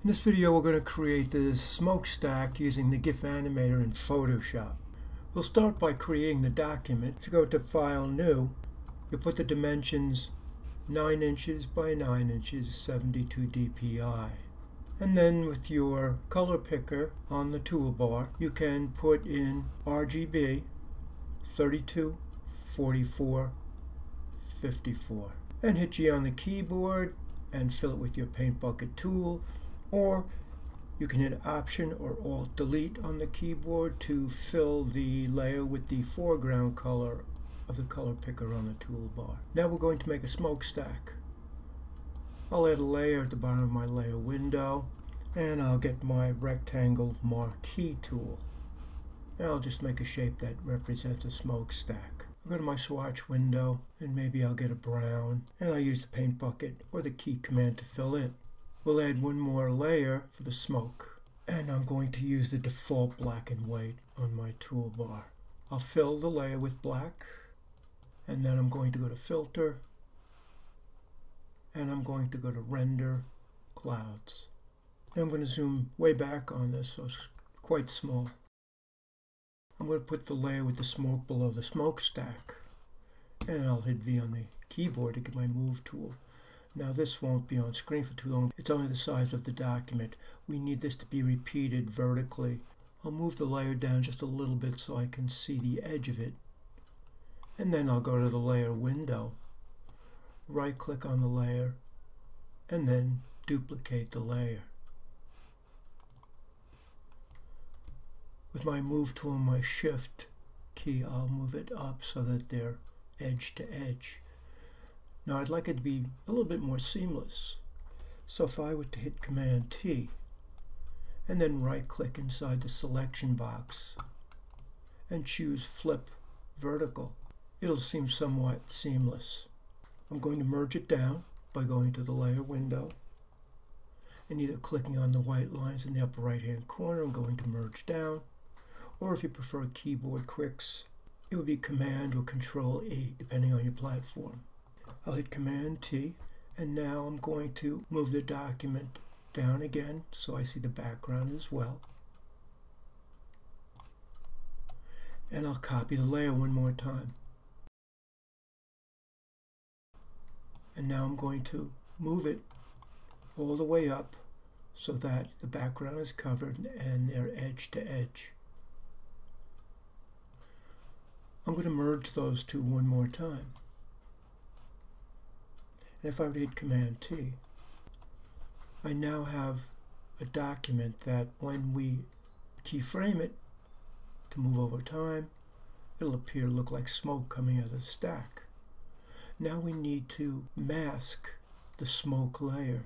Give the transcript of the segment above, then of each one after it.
In this video we're going to create this smokestack using the GIF animator in Photoshop. We'll start by creating the document. If you go to File, New, you'll put the dimensions 9 inches by 9 inches, 72 dpi. And then with your color picker on the toolbar, you can put in RGB 32, 44, 54. And hit G on the keyboard and fill it with your paint bucket tool. Or you can hit Option or Alt Delete on the keyboard to fill the layer with the foreground color of the color picker on the toolbar. Now we're going to make a smokestack. I'll add a layer at the bottom of my layer window, and I'll get my rectangle marquee tool. And I'll just make a shape that represents a smokestack. I'll go to my swatch window, and maybe I'll get a brown, and I'll use the paint bucket or the key command to fill in. We'll add one more layer for the smoke, and I'm going to use the default black and white on my toolbar. I'll fill the layer with black, and then I'm going to go to Filter, and I'm going to go to Render Clouds. Now I'm going to zoom way back on this so it's quite small. I'm going to put the layer with the smoke below the smokestack, and I'll hit V on the keyboard to get my move tool. Now this won't be on screen for too long. It's only the size of the document. We need this to be repeated vertically. I'll move the layer down just a little bit so I can see the edge of it. And then I'll go to the layer window, right click on the layer, and then duplicate the layer. With my move tool and my shift key, I'll move it up so that they're edge to edge. Now I'd like it to be a little bit more seamless. So if I were to hit Command T and then right click inside the selection box and choose Flip Vertical, it'll seem somewhat seamless. I'm going to merge it down by going to the layer window and either clicking on the white lines in the upper right hand corner. I'm going to merge down, or if you prefer keyboard quicks, it would be Command or Control E depending on your platform. I'll hit Command T, and now I'm going to move the document down again so I see the background as well. And I'll copy the layer one more time. And now I'm going to move it all the way up so that the background is covered and they're edge to edge. I'm going to merge those two one more time. And if I were to hit Command T, I now have a document that when we keyframe it to move over time, it'll appear to look like smoke coming out of the stack. Now we need to mask the smoke layer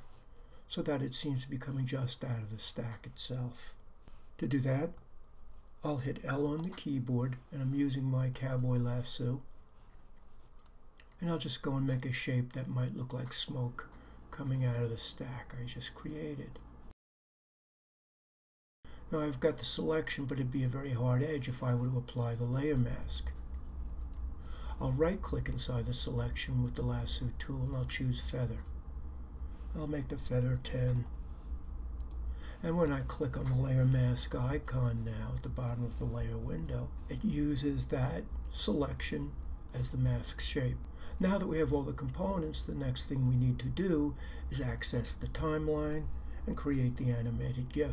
so that it seems to be coming just out of the stack itself. To do that, I'll hit L on the keyboard, and I'm using my cowboy lasso. And I'll just go and make a shape that might look like smoke coming out of the stack I just created. Now I've got the selection, but it'd be a very hard edge if I were to apply the layer mask. I'll right click inside the selection with the lasso tool and I'll choose Feather. I'll make the feather 10. And when I click on the layer mask icon now at the bottom of the layer window, it uses that selection as the mask shape. Now that we have all the components, the next thing we need to do is access the timeline and create the animated GIF.